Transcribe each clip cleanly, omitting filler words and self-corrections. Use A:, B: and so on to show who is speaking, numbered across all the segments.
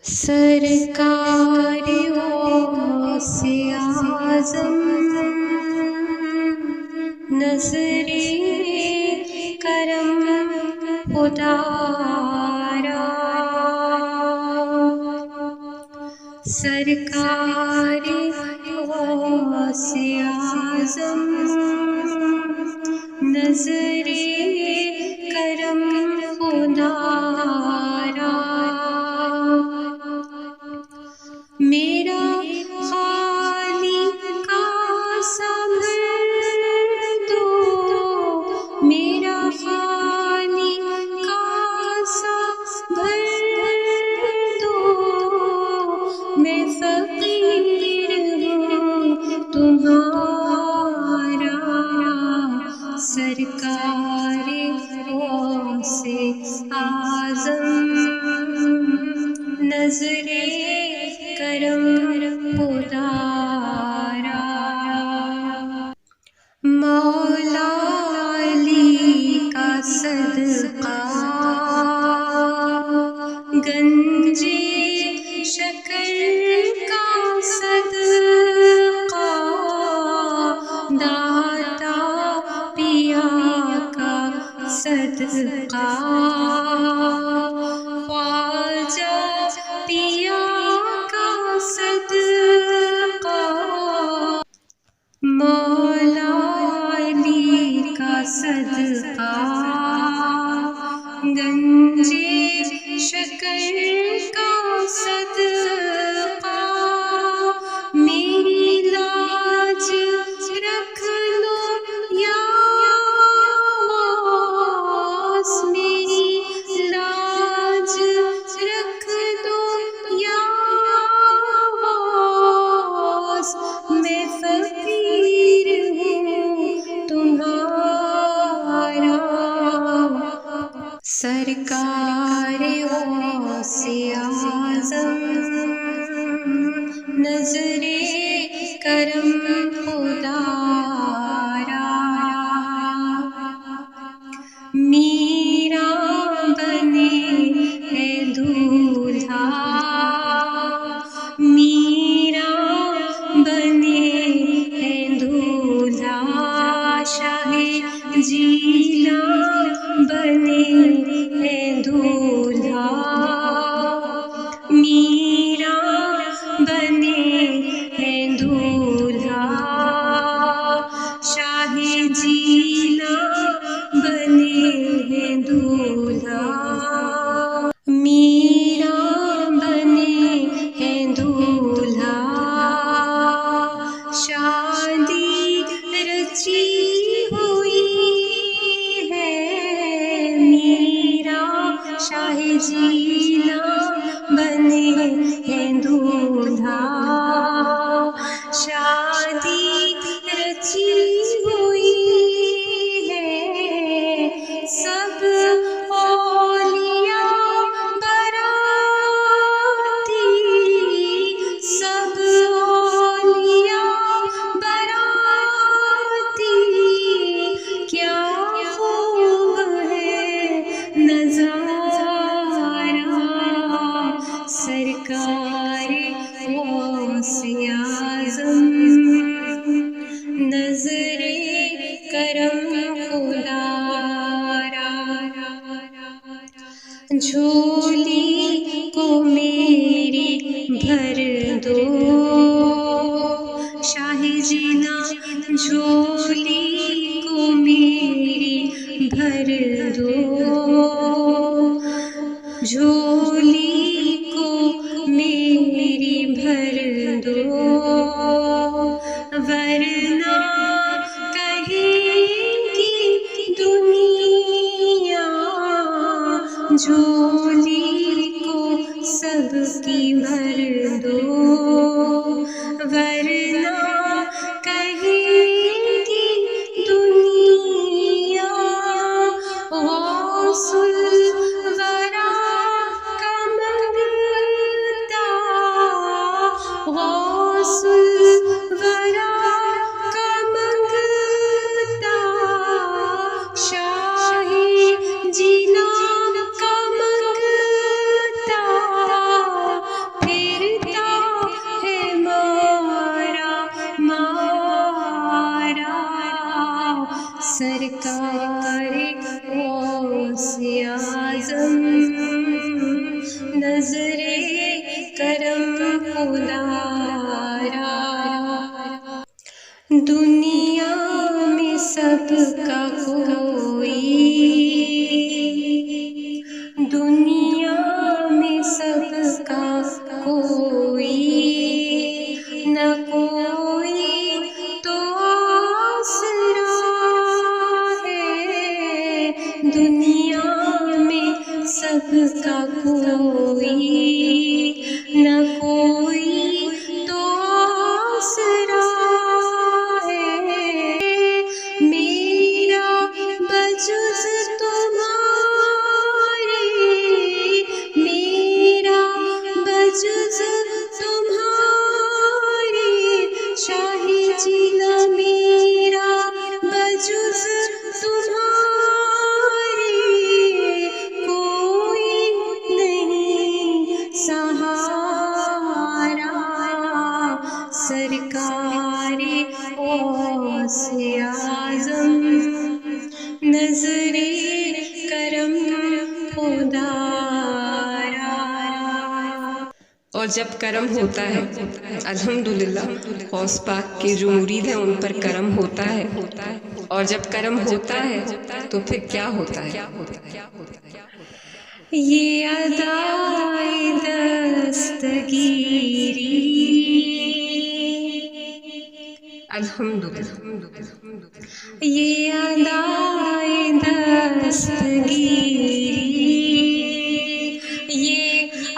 A: سرکار غوث اعظم نظر کرم خدا را، سرکار غوث اعظم نظر کرم خدا را، میرا خالی کاسہ بھر دو، میرا خالی کاسہ بھر دو، میں فقیر ہوں تمہارا، سرکار غوث اعظم نظر کرم خدا را، مولا علی کا صدقہ گنج شکر کا صدقہ، داتا پیا کا صدقہ، خواجہ پیا کا صدقہ، مولا علی کا صدقہ گنج شکر کا صدقہ، میری لاج رکھ لو یا غوث، میری لاج رکھ دو یا غوث، میں فقیر ہوں تمہارا، سرکار غوث اعظم نظر کرم خدا را، میرا بنے ہے دولہا، میرا بنے ہے دولہا، شاہ جیلاں بنے ہے دولہا، میرا بنے ہے دولہا، شاہ جیلاں بنے ہے دولہا، میرا بنے ہے دولہا، شادی رچی ہوئی ہے، میرا شاہ جیلاں بنے ہے دولہا، شادی رچی ہوئی ہے، سب اولیاء براتی، سب اولیاء براتی، کیا خوب ہے نظارہ، سرکار غوث اعظم نظر کرم خدا را، جھولی کو میری بھر دو شاہ جیلاں، جھولی کو میری بھر دو، جھولی کو میری بھر دو، ورنہ کہیں گی دنیا، جھولی کو سب کی بھر دو، ورنہ کہیں گی دنیا، غوث الورا کا خدارا، دنیا میں سب کا کوئی، دنیا میں سب کا کوئی، نہ کوئی تو آسرا ہے، دنیا میں سب کا کوئی، نہ کوئی تو آسرا ہے، میرا بجز تمہارے، میرا بجز تمہارے، شاہی جینا میرا بجز تمہارے، کوئی نہیں سہارا، سرکار غوث اعظم، نظر کرم خدارا۔
B: اور جب کرم ہوتا ہے الحمدللہ، غوث پاک کے جو مرید ہیں ان پر کرم ہوتا ہے، اور جب کرم ہوتا ہے تو پھر کیا ہوتا ہے؟
A: یہ ادائے دستگیری،
B: الحمدللہ،
A: یہ ادائے دستگیری، یہ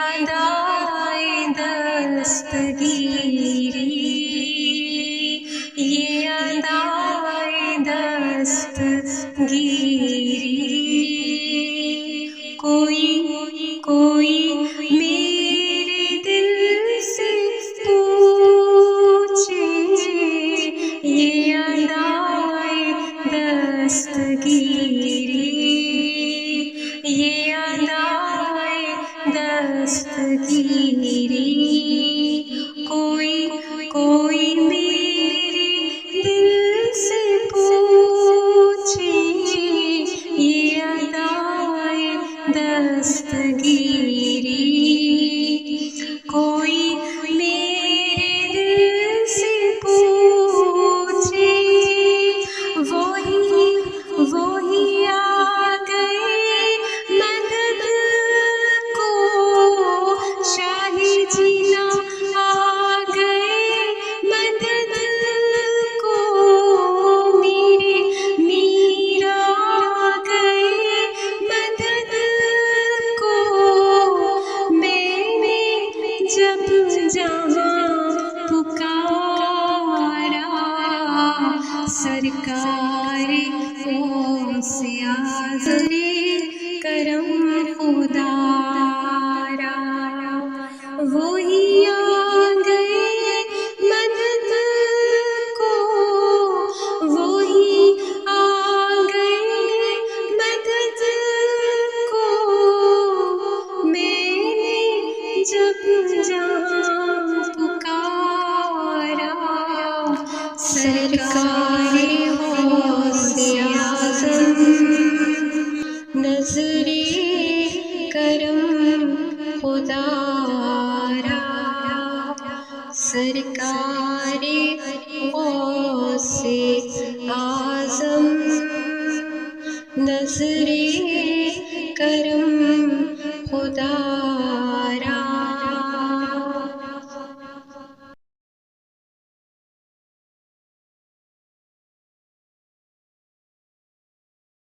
A: ادائے دستگیری، یہ ادائے دستگیری، کوئی میرے دل سے پوچھے، یہ ادائے دستگیری، یہ ادائے دستگیری، کوئی میرے دل سے پوچھے، یہ ادائے دستگیری، کوئی میرے دل سے پوچھے، وہی آ گئے مدد کو، شاہی جینا آ گئے مدد کو، میرے میرا آ گئے مدد کو، میں نے جب جہاں پکارا، سرکار غوث اعظم، کرم خدارا، وہی آ گئے مدد کو، وہی آ گئے مدد کو، میں نے جب جہاں پکارا، سرکار غوث اعظم، نظر کرم خدارا، سرکار